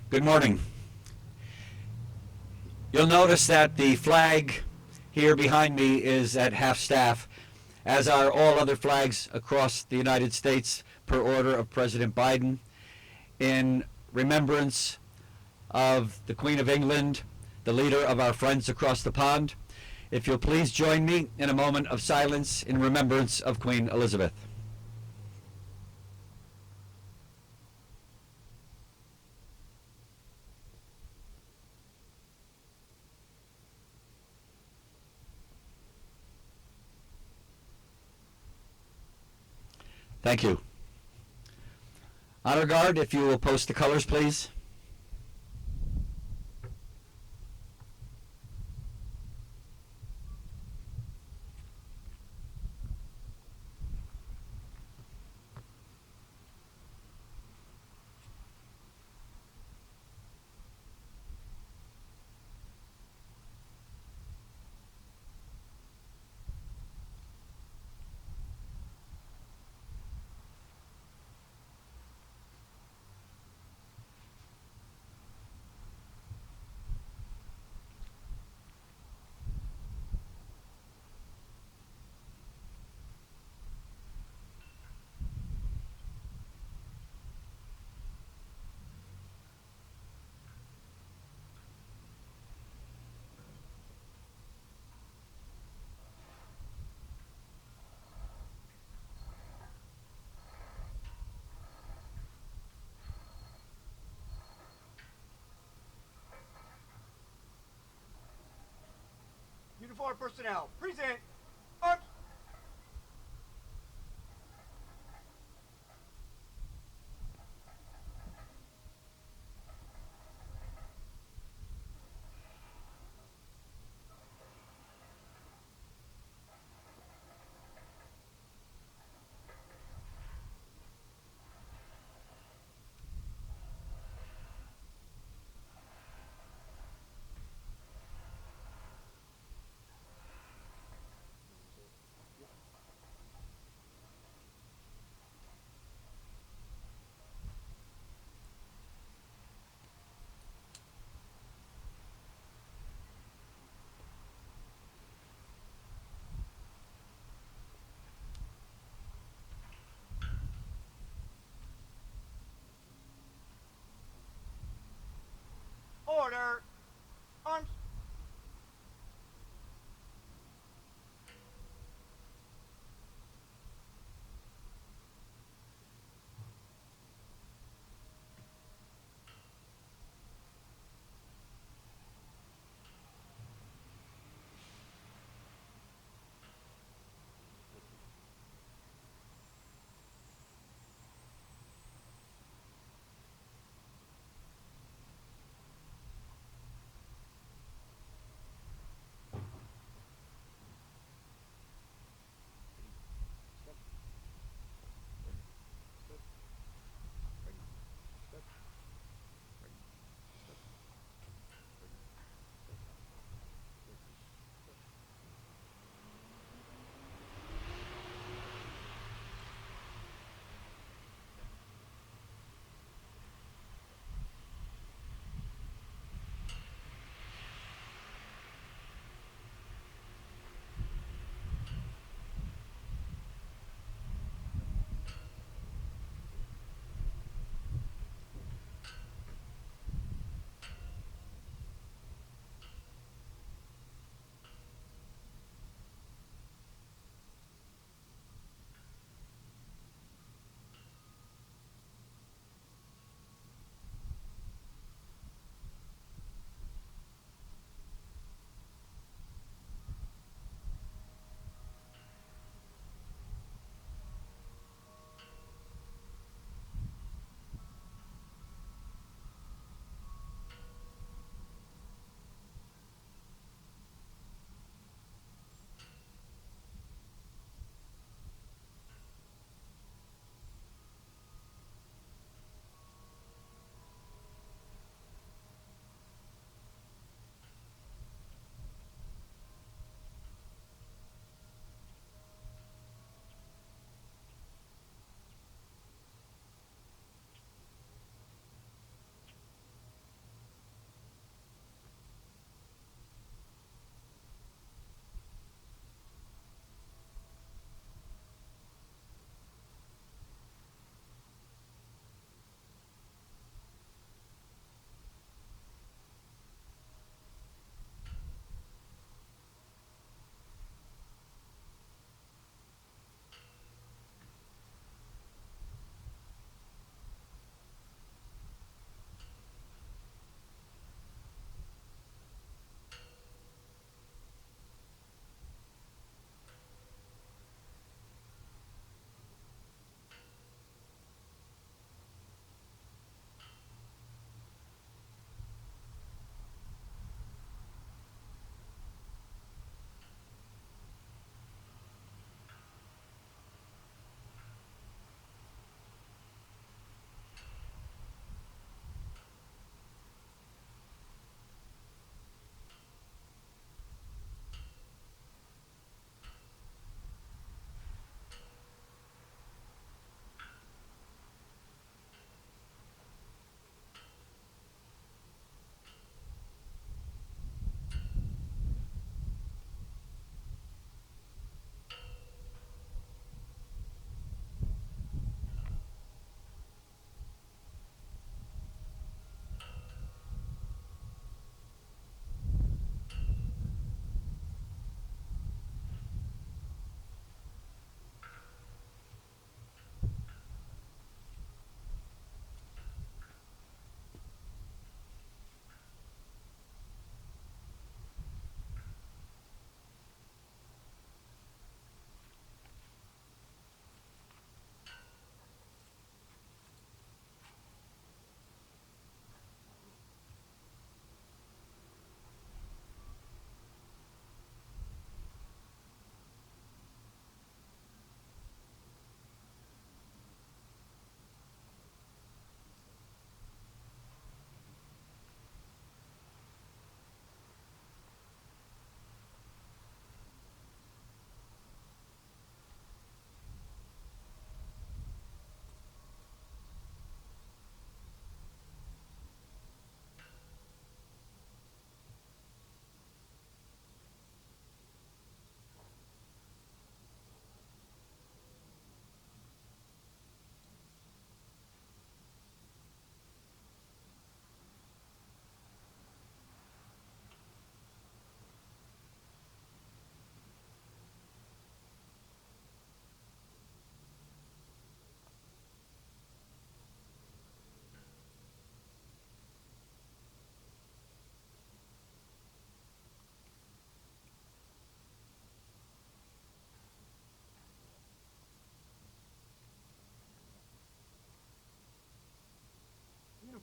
Good morning. You'll notice that the flag here behind me is at half staff, as are all other flags across the United States per order of President Biden, in remembrance of the Queen of England, the leader of our friends across the pond. If you'll please join me in a moment of silence in remembrance of Queen Elizabeth. Thank you. Honor Guard, if you will post the colors, please. Uniformed personnel, present. Arms.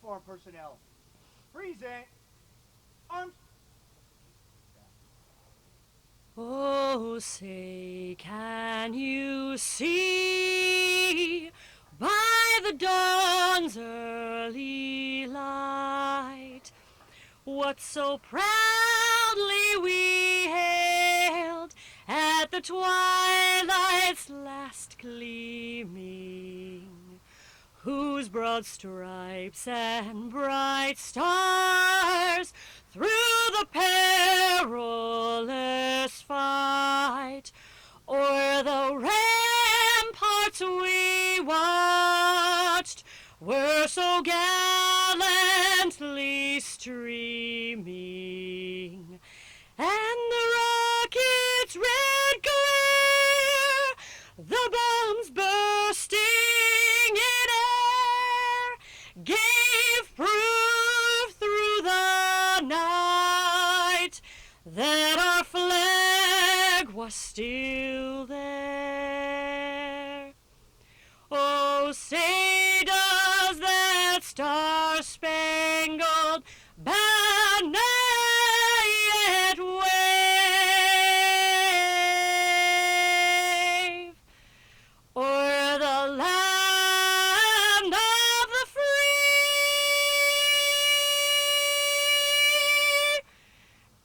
uniform personnel, present arms. Oh, say, can you see by the dawn's early light what so proudly we hailed at the twilight's last gleaming, whose broad stripes and bright stars through the perilous fight o'er the ramparts we watched were so gallantly streaming, and the rocket's red glare, the bombs bursting in air, gave proof through the night that our flag was still there. Oh, say does that star-spangled banner yet wave o'er the land of the free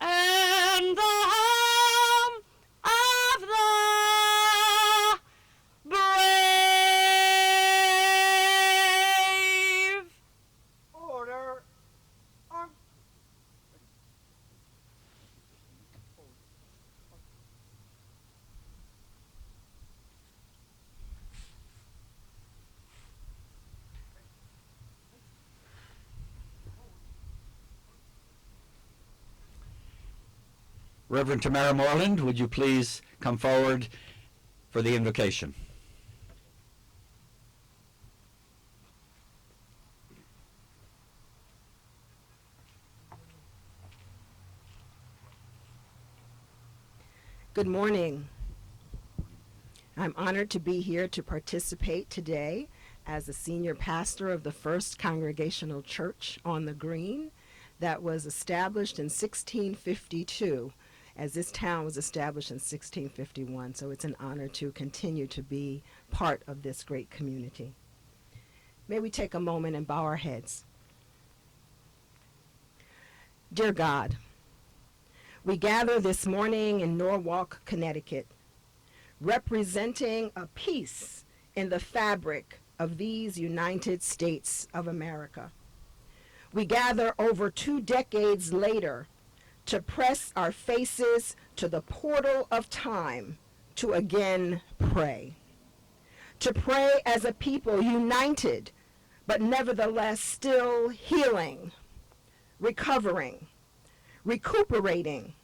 and the home of the brave? Order. Arms. Reverend Tamara Moreland, would you please come forward for the invocation? Good morning. I'm honored to be here to participate today as the senior pastor of the First Congregational Church on the Green that was established in 1652, as this town was established in 1651. So it's an honor to continue to be part of this great community. May we take a moment and bow our heads. Dear God, we gather this morning in Norwalk, Connecticut, representing a piece in the fabric of these United States of America. We gather over 2 decades later to press our faces to the portal of time to again pray. To pray as a people united, but nevertheless still healing, recovering, recuperating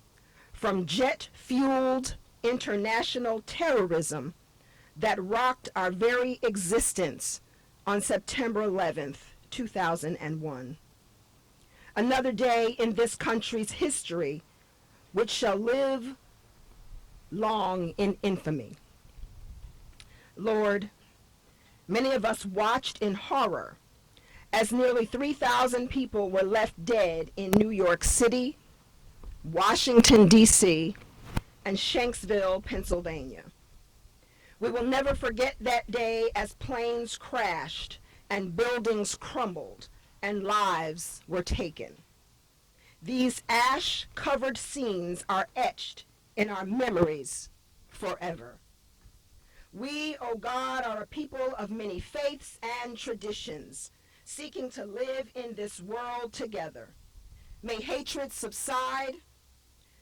from jet-fueled international terrorism that rocked our very existence on September 11th, 2001. Another day in this country's history which shall live long in infamy. Lord, many of us watched in horror as nearly 3,000 people were left dead in New York City, Washington, D.C., and Shanksville, Pennsylvania. We will never forget that day as planes crashed and buildings crumbled and lives were taken. These ash-covered scenes are etched in our memories forever. We, O God, are a people of many faiths and traditions, seeking to live in this world together. May hatred subside.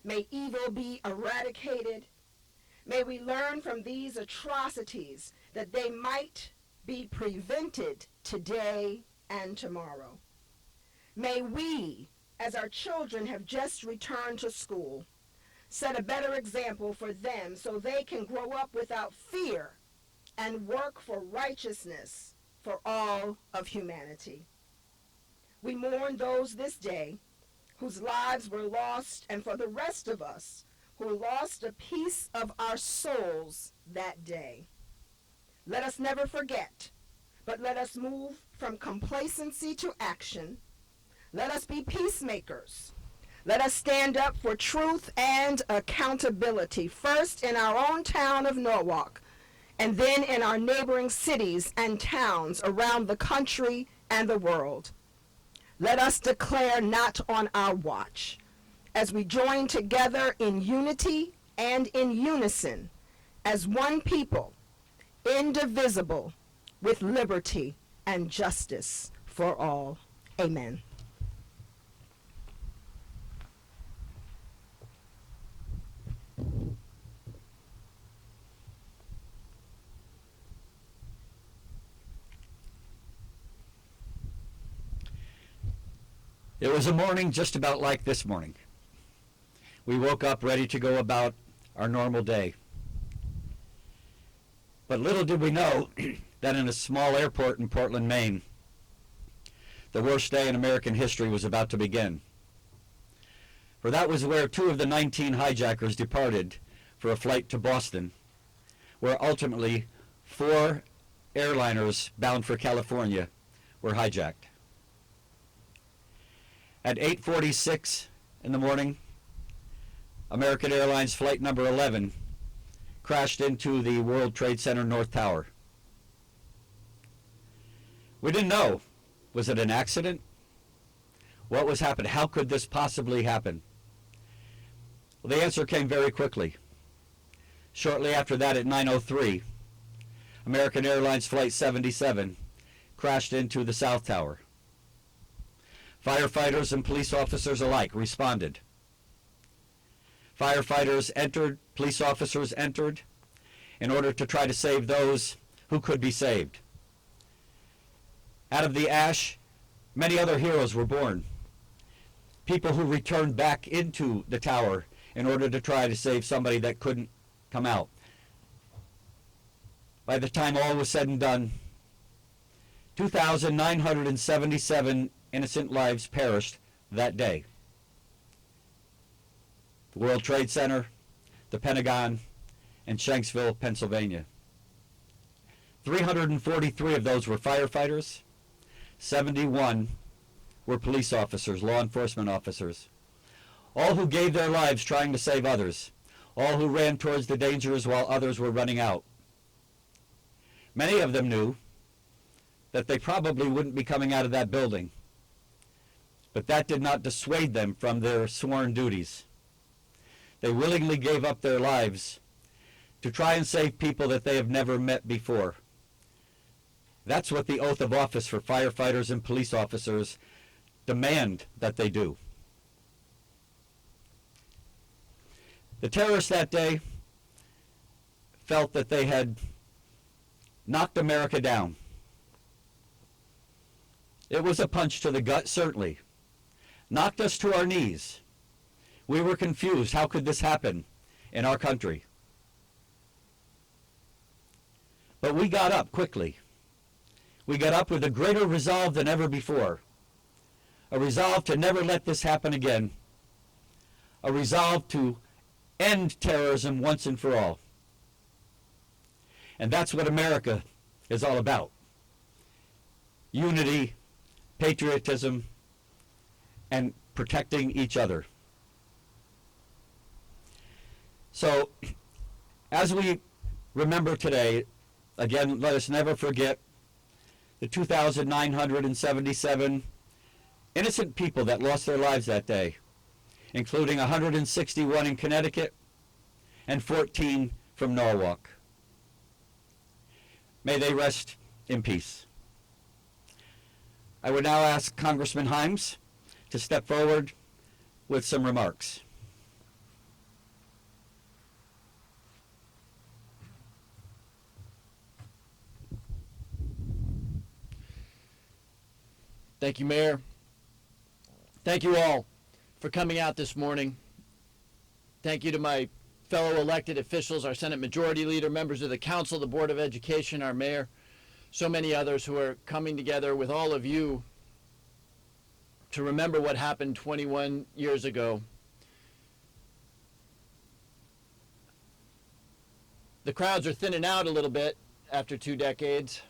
May evil be eradicated. May we learn from these atrocities that they might be prevented today and tomorrow. May we, as our children have just returned to school, set a better example for them so they can grow up without fear and work for righteousness for all of humanity. We mourn those this day whose lives were lost, and for the rest of us who lost a piece of our souls that day. Let us never forget, but let us move from complacency to action. Let us be peacemakers. Let us stand up for truth and accountability, first in our own town of Norwalk, and then in our neighboring cities and towns around the country and the world. Let us declare not on our watch, as we join together in unity and in unison, as one people, indivisible, with liberty and justice for all. Amen. It was a morning just about like this morning. We woke up ready to go about our normal day. But little did we know that in a small airport in Portland, Maine, the worst day in American history was about to begin. For that was where 2 of the 19 hijackers departed for a flight to Boston, where ultimately 4 airliners bound for California were hijacked. At 8:46 in the morning, American Airlines flight number 11 crashed into the World Trade Center North Tower. We didn't know. Was it an accident? What was happening? How could this possibly happen? Well, the answer came very quickly. Shortly after that, at 9:03, American Airlines Flight 77 crashed into the South Tower. Firefighters and police officers alike responded. Firefighters entered, police officers entered, in order to try to save those who could be saved. Out of the ash, many other heroes were born. People who returned back into the tower in order to try to save somebody that couldn't come out. By the time all was said and done, 2,977 innocent lives perished that day. The World Trade Center, the Pentagon, and Shanksville, Pennsylvania. 343 of those were firefighters. 71 were police officers, law enforcement officers. All who gave their lives trying to save others. All who ran towards the dangers while others were running out. Many of them knew that they probably wouldn't be coming out of that building. But that did not dissuade them from their sworn duties. They willingly gave up their lives to try and save people that they have never met before. That's what the oath of office for firefighters and police officers demand that they do. The terrorists that day felt that they had knocked America down. It was a punch to the gut, certainly. Knocked us to our knees. We were confused. How could this happen in our country? But we got up quickly. We got up with a greater resolve than ever before. A resolve to never let this happen again. A resolve to end terrorism once and for all. And that's what America is all about. Unity, patriotism, and protecting each other. So, as we remember today, again, let us never forget the 2,977 innocent people that lost their lives that day, including 161 in Connecticut and 14 from Norwalk. May they rest in peace. I would now ask Congressman Himes to step forward with some remarks. Thank you, Mayor. Thank you all for coming out this morning. Thank you to my fellow elected officials, our Senate Majority Leader, members of the Council, the Board of Education, our Mayor, so many others who are coming together with all of you to remember what happened 21 years ago. The crowds are thinning out a little bit after 2 decades.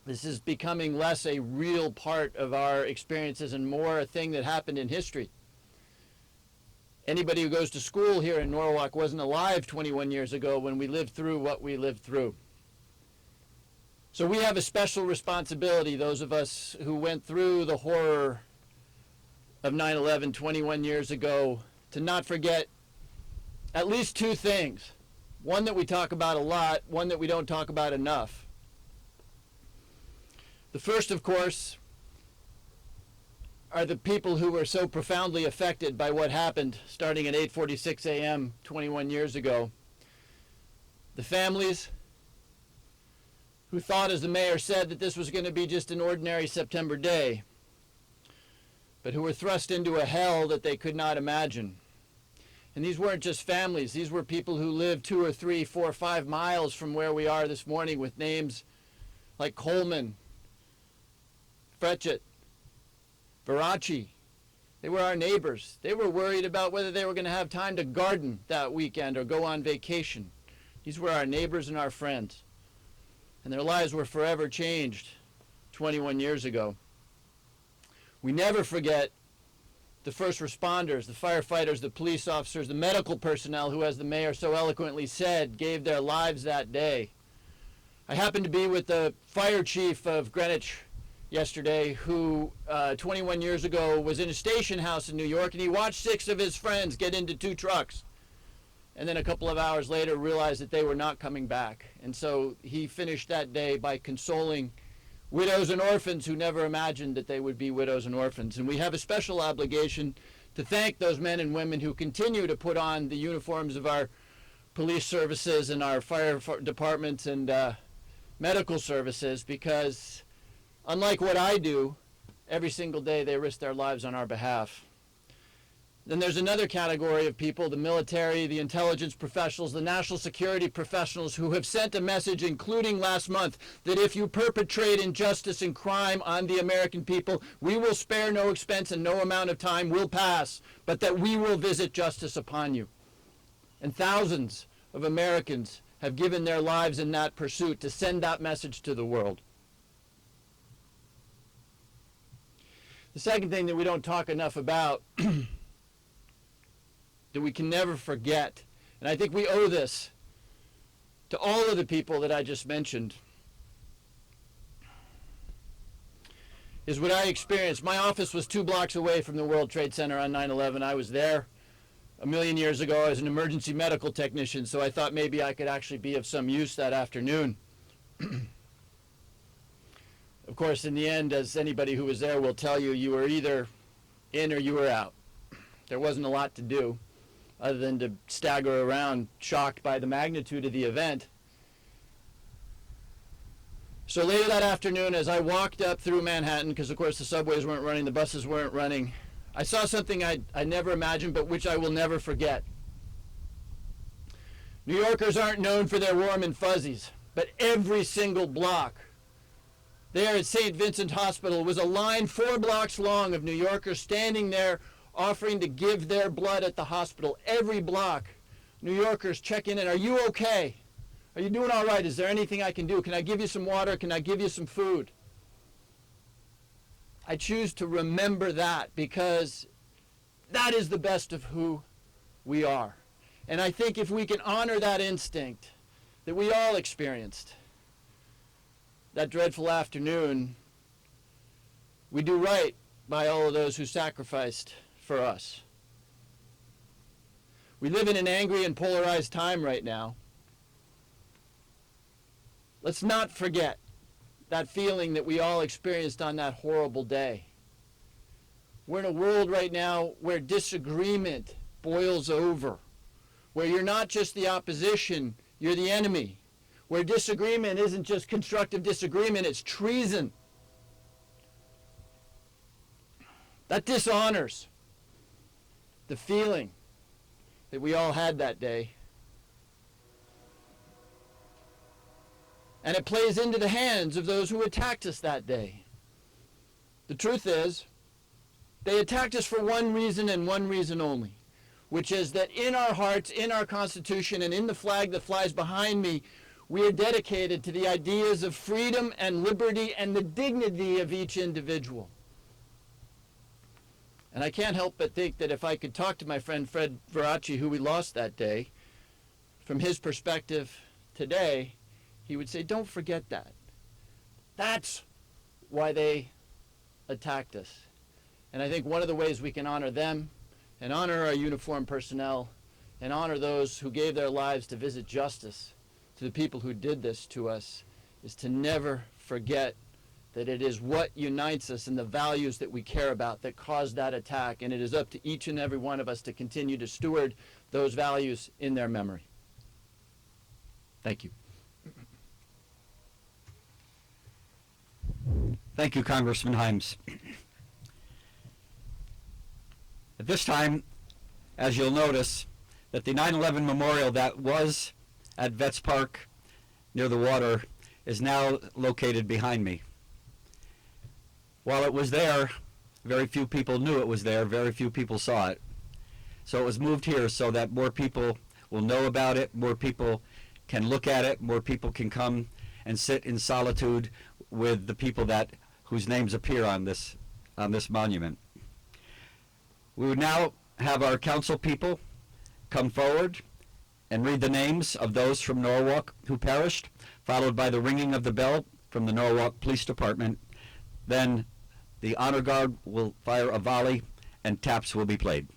This is becoming less a real part of our experiences and more a thing that happened in history. Anybody who goes to school here in Norwalk wasn't alive 21 years ago when we lived through what we lived through. So we have a special responsibility, those of us who went through the horror of 9/11 21 years ago, to not forget at least two things. One that we talk about a lot, one that we don't talk about enough. The first, of course, are the people who were so profoundly affected by what happened starting at 8:46 a.m. 21 years ago. The families who thought, as the mayor said, that this was going to be just an ordinary September day, but who were thrust into a hell that they could not imagine. And these weren't just families. These were people who lived 2 or 3, 4, 5 miles from where we are this morning, with names like Coleman, Fretchett, Barachi. They were our neighbors. They were worried about whether they were going to have time to garden that weekend or go on vacation. These were our neighbors and our friends. And their lives were forever changed 21 years ago. We never forget the first responders, the firefighters, the police officers, the medical personnel who, as the mayor so eloquently said, gave their lives that day. I happened to be with the fire chief of Greenwich yesterday, who 21 years ago was in a station house in New York, and he watched 6 of his friends get into 2 trucks. And then a couple of hours later realized that they were not coming back. And so he finished that day by consoling widows and orphans who never imagined that they would be widows and orphans. And we have a special obligation to thank those men and women who continue to put on the uniforms of our police services and our fire departments and medical services, because unlike what I do, every single day they risk their lives on our behalf. Then there's another category of people, the military, the intelligence professionals, the national security professionals, who have sent a message, including last month, that if you perpetrate injustice and crime on the American people, we will spare no expense and no amount of time will pass, but that we will visit justice upon you. And thousands of Americans have given their lives in that pursuit to send that message to the world. The second thing that we don't talk enough about that we can never forget, and I think we owe this to all of the people that I just mentioned, is what I experienced. My office was 2 blocks away from the World Trade Center on 9/11. I was there a million years ago as an emergency medical technician, so I thought maybe I could actually be of some use that afternoon. Of course, in the end, as anybody who was there will tell you, you were either in or you were out. There wasn't a lot to do other than to stagger around, shocked by the magnitude of the event. So later that afternoon, as I walked up through Manhattan, because of course the subways weren't running, the buses weren't running, I saw something I never imagined, but which I will never forget. New Yorkers aren't known for their warm and fuzzies, but every single block there at St. Vincent Hospital was a line 4 blocks long of New Yorkers standing there offering to give their blood at the hospital. Every block, New Yorkers checking in. Are you okay? Are you doing all right? Is there anything I can do? Can I give you some water? Can I give you some food? I choose to remember that because that is the best of who we are. And I think if we can honor that instinct that we all experienced that dreadful afternoon, we do right by all of those who sacrificed for us. We live in an angry and polarized time right now. Let's not forget that feeling that we all experienced on that horrible day. We're in a world right now where disagreement boils over, where you're not just the opposition, you're the enemy, where disagreement isn't just constructive disagreement, it's treason. That dishonors the feeling that we all had that day. And it plays into the hands of those who attacked us that day. The truth is, they attacked us for one reason and one reason only, which is that in our hearts, in our Constitution, and in the flag that flies behind me, We are dedicated to the ideas of freedom and liberty and the dignity of each individual. And I can't help but think that if I could talk to my friend Fred Veracci, who we lost that day, from his perspective today, he would say, don't forget that. That's why they attacked us. And I think one of the ways we can honor them and honor our uniformed personnel and honor those who gave their lives to visit justice to the people who did this to us is to never forget that it is what unites us and the values that we care about that caused that attack, and it is up to each and every one of us to continue to steward those values in their memory. Thank you. Thank you, Congressman Himes. At this time, as you'll notice, that the 9/11 memorial that was at Vets Park near the water is now located behind me. While it was there, very few people knew it was there, very few people saw it. So it was moved here so that more people will know about it, more people can look at it, more people can come and sit in solitude with the people whose names appear on this monument. We would now have our council people come forward and read the names of those from Norwalk who perished, followed by the ringing of the bell from the Norwalk Police Department. Then the honor guard will fire a volley and taps will be played.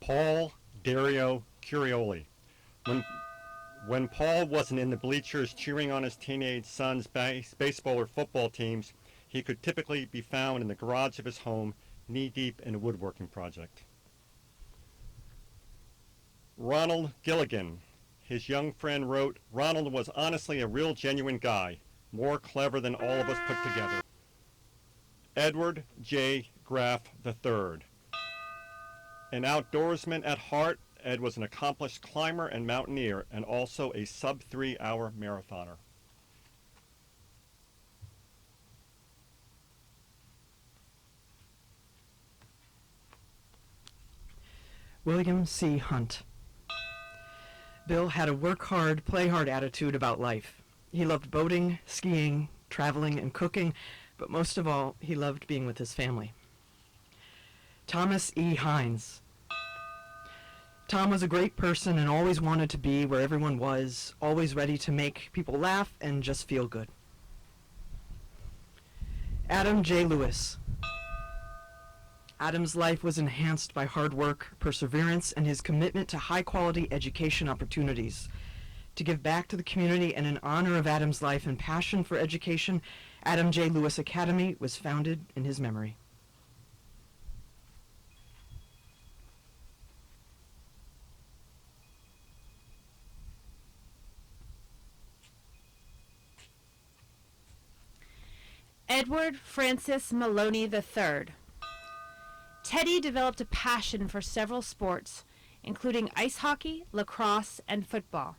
Paul Dario Curioli. When Paul wasn't in the bleachers cheering on his teenage son's baseball or football teams, he could typically be found in the garage of his home, knee-deep in a woodworking project. Ronald Gilligan. His young friend wrote, "Ronald was honestly a real genuine guy, more clever than all of us put together." Edward J. Graff III. An outdoorsman at heart, Ed was an accomplished climber and mountaineer and also a sub-3 hour marathoner. William C. Hunt. Bill had a work hard, play hard attitude about life. He loved boating, skiing, traveling, and cooking, but most of all, he loved being with his family. Thomas E. Hines. Tom was a great person and always wanted to be where everyone was, always ready to make people laugh and just feel good. Adam J. Lewis. Adam's life was enhanced by hard work, perseverance, and his commitment to high-quality education opportunities. To give back to the community and in honor of Adam's life and passion for education, Adam J. Lewis Academy was founded in his memory. Edward Francis Maloney III. Teddy developed a passion for several sports, including ice hockey, lacrosse, and football.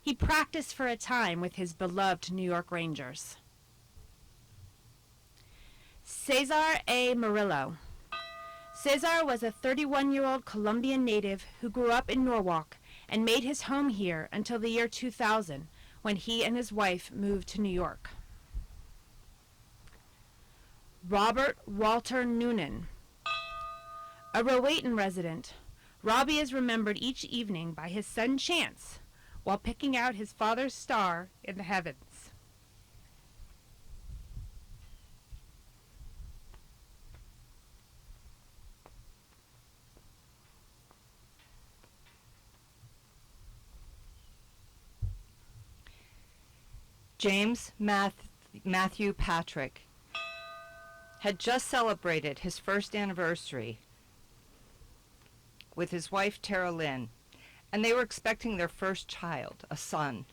He practiced for a time with his beloved New York Rangers. Cesar A. Murillo. Cesar was a 31-year-old Colombian native who grew up in Norwalk and made his home here until the year 2000, when he and his wife moved to New York. Robert Walter Noonan. A Rowayton resident, Robbie is remembered each evening by his son Chance while picking out his father's star in the heavens. James Matthew Patrick had just celebrated his first anniversary with his wife Tara Lynn, and they were expecting their first child, a son.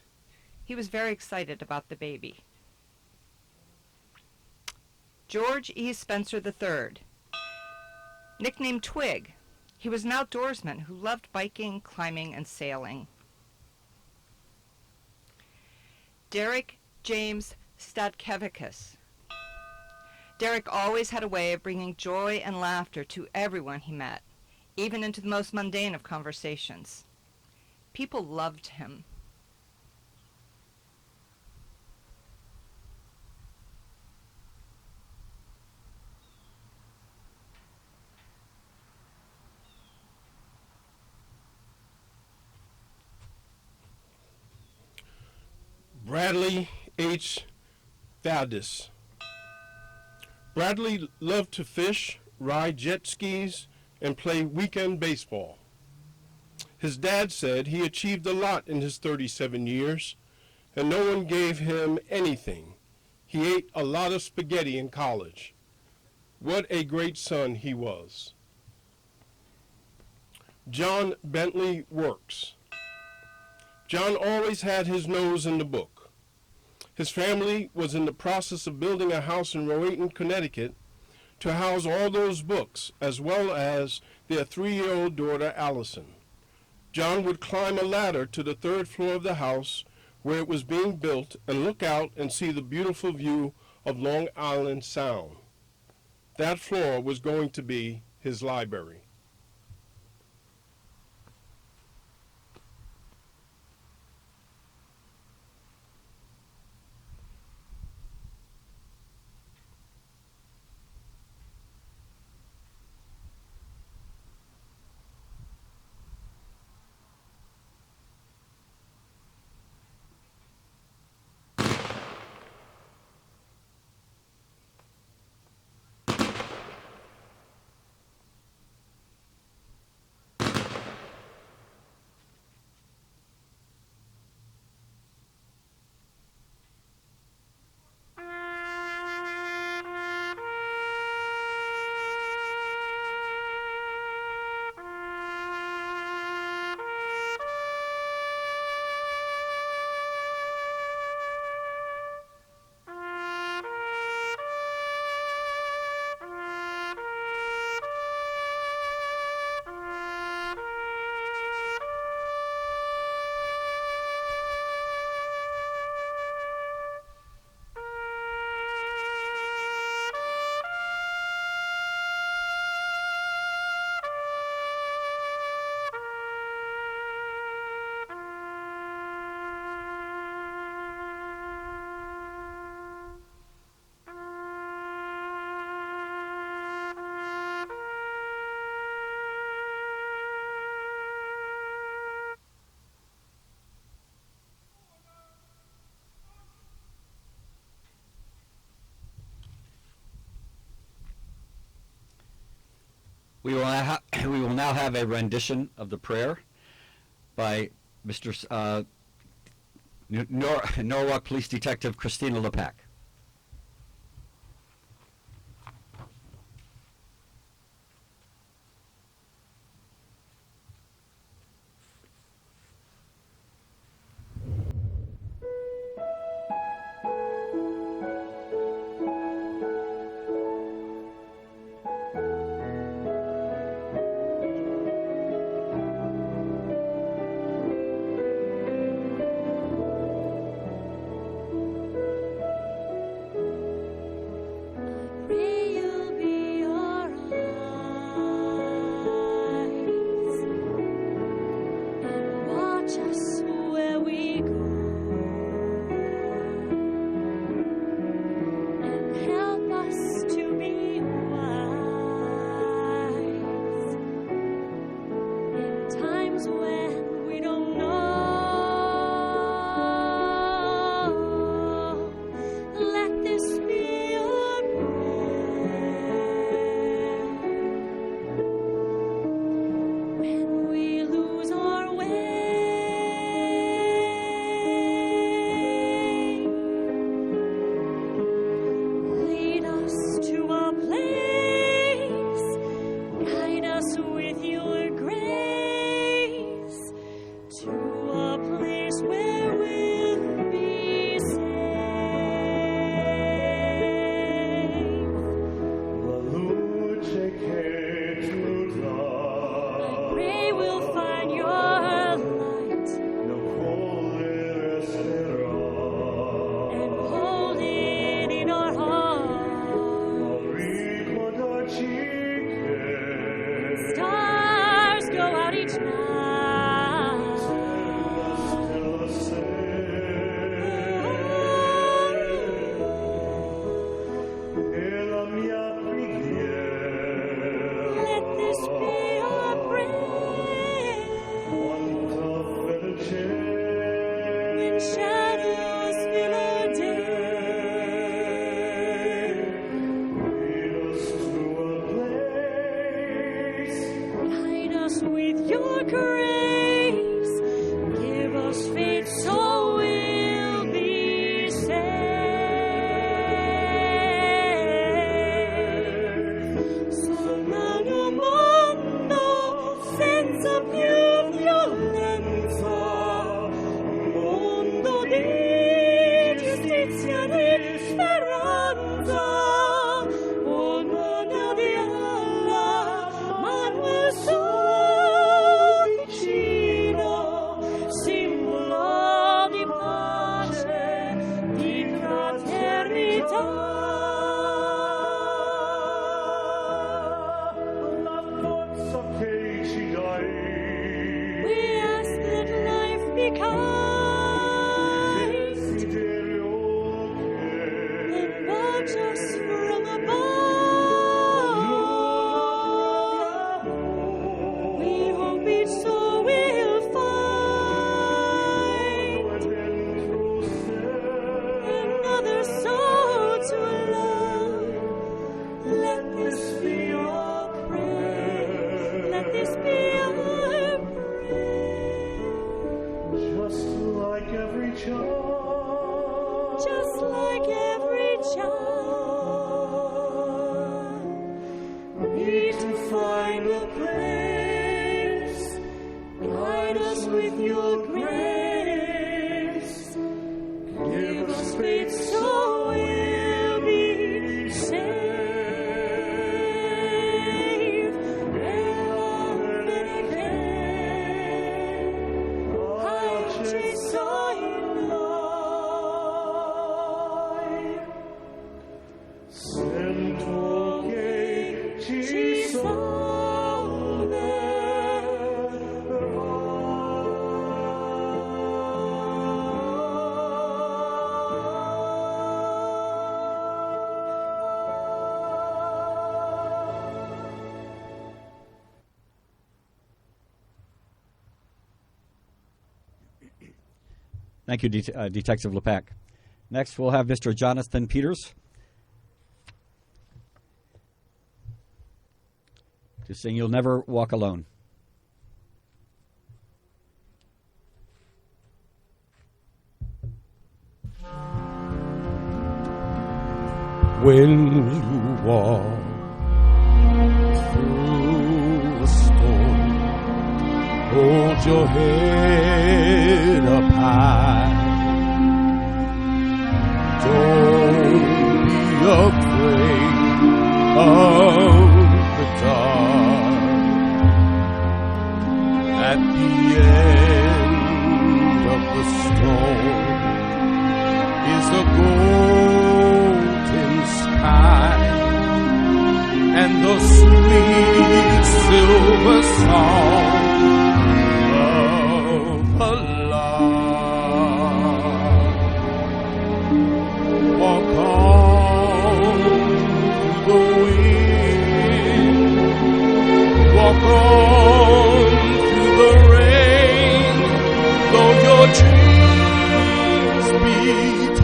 He was very excited about the baby. George E. Spencer III, nicknamed Twig. He was an outdoorsman who loved biking, climbing, and sailing. Derek James Statkevicius. Derek always had a way of bringing joy and laughter to everyone he met, even into the most mundane of conversations. People loved him. Bradley H. Thaddeus. Bradley loved to fish, ride jet skis, and play weekend baseball. His dad said he achieved a lot in his 37 years, and no one gave him anything. He ate a lot of spaghetti in college. What a great son he was. John Bentley Works. John always had his nose in the book. His family was in the process of building a house in Rowayton, Connecticut, to house all those books, as well as their 3-year-old daughter, Allison. John would climb a ladder to the 3rd floor of the house where it was being built and look out and see the beautiful view of Long Island Sound. That floor was going to be his library. We will now have a rendition of the prayer by Mr. Norwalk Police Detective Christina Lepak. when shadows fill our day. Lead us to a place. Guide us with your grace. Give us faith so we'll be saved. Solano mondo senza più violenza, mondo di giustizia e di speranza, ononia di Allah, Manuel sul vicino, simbolo di pace, di fraternità. La forza che ci dai. We ask that life be kind. And watch us from above. We hope each soul will find another soul to love. Let this be our prayer. Let this be our prayer. Just like every child. Just like every child. Need to find a place. Guide us with your grace. Give us faith so we'll be saved. Ci sono sento che ci Thank you, Detective Lepak. Next, we'll have Mr. Jonathan Peters to sing You'll Never Walk Alone. When you walk through a storm, hold your head up high. Don't be afraid of the dark. At the end of the storm is a golden sky and the sweet silver song of a lark. Walk on through the wind, walk on through the rain, though your dreams be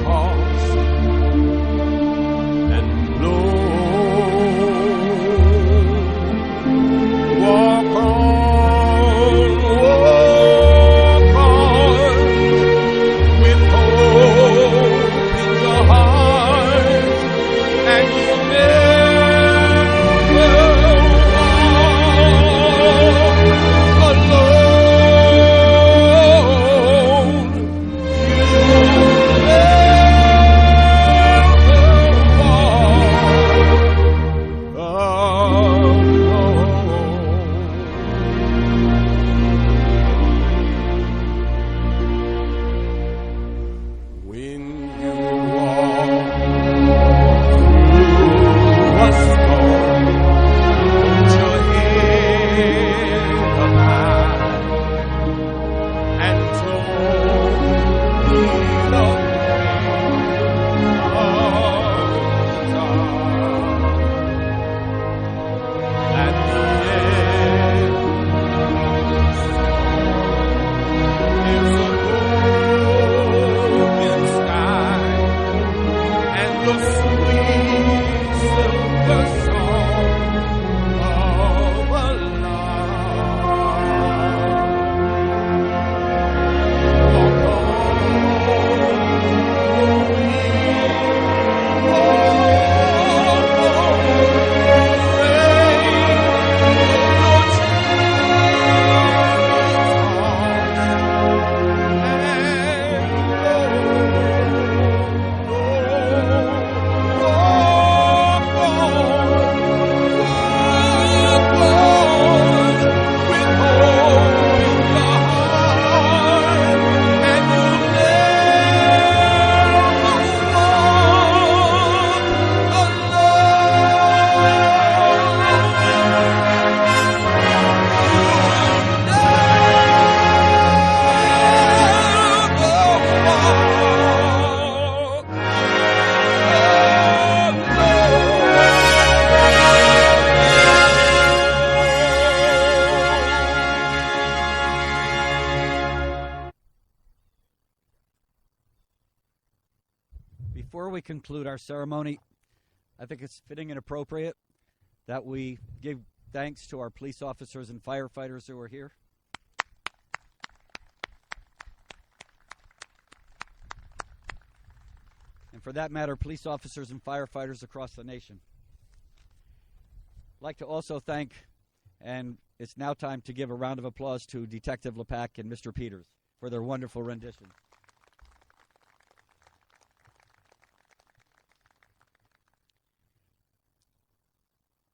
tossed and blown. Walk on Before we conclude our ceremony, I think it's fitting and appropriate that we give thanks to our police officers and firefighters who are here. And for that matter, police officers and firefighters across the nation. I'd like to also thank, and it's now time to give a round of applause to Detective Lepak and Mr. Peters for their wonderful rendition.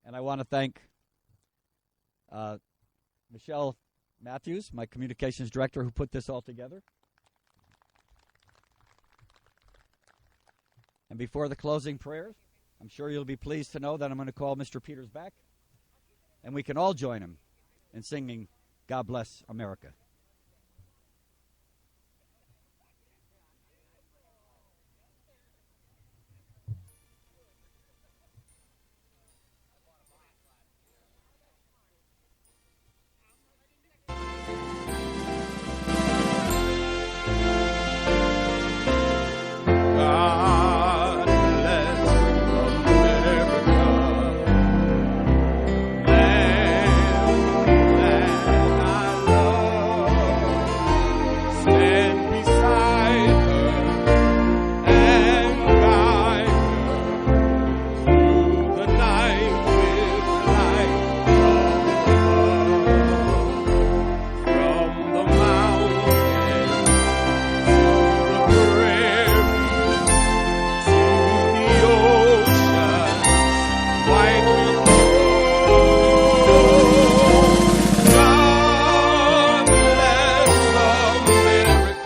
And I want to thank Michelle Matthews, my communications director, who put this all together. And before the closing prayers, I'm sure you'll be pleased to know that I'm going to call Mr. Peters back, and we can all join him in singing God Bless America. God bless America, land that I love. Stand beside her and guide her through the night with light from the mountains to the prairies. The ocean white with gold. God bless America, my home sweet home. God bless America, my home sweet home.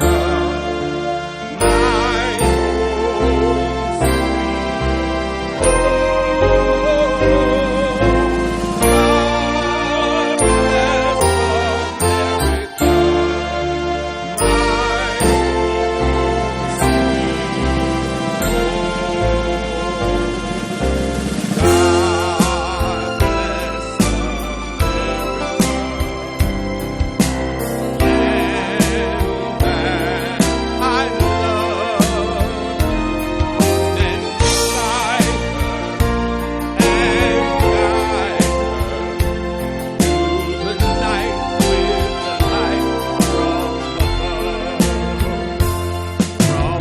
God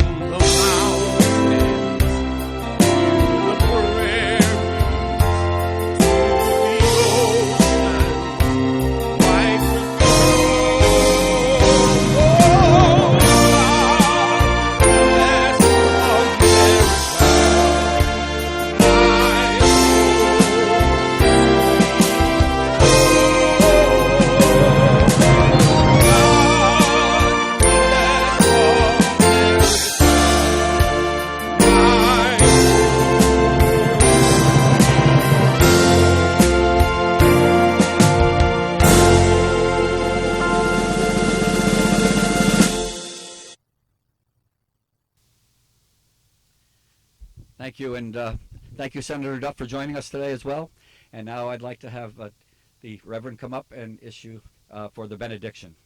Thank you, and thank you, Senator Duff, for joining us today as well. And now I'd like to have the Reverend come up and issue for the benediction.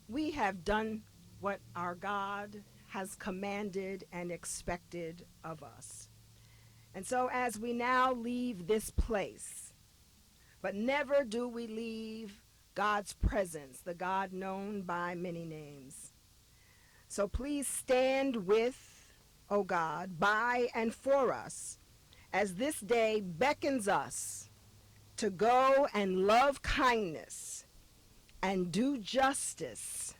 We have done what our God has commanded and expected of us. And so as we now leave this place, but never do we leave God's presence, the God known by many names. So please stand with, O God, by and for us, as this day beckons us to go and love kindness and do justice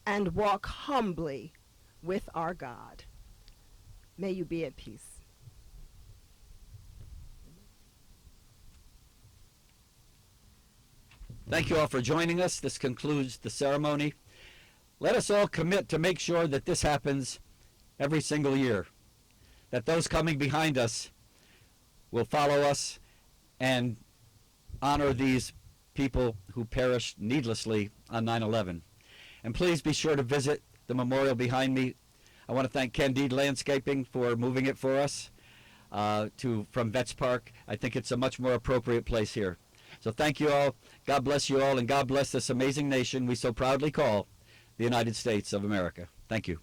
and walk humbly with our God. May you be at peace. Thank you all for joining us. This concludes the ceremony. Let us all commit to make sure that this happens every single year, that those coming behind us will follow us and honor these people who perished needlessly on 9/11. And please be sure to visit the memorial behind me. I want to thank Candide Landscaping for moving it for us. from Vets Park. I think it's a much more appropriate place here. So thank you all. God bless you all, and God bless this amazing nation we so proudly call the United States of America. Thank you.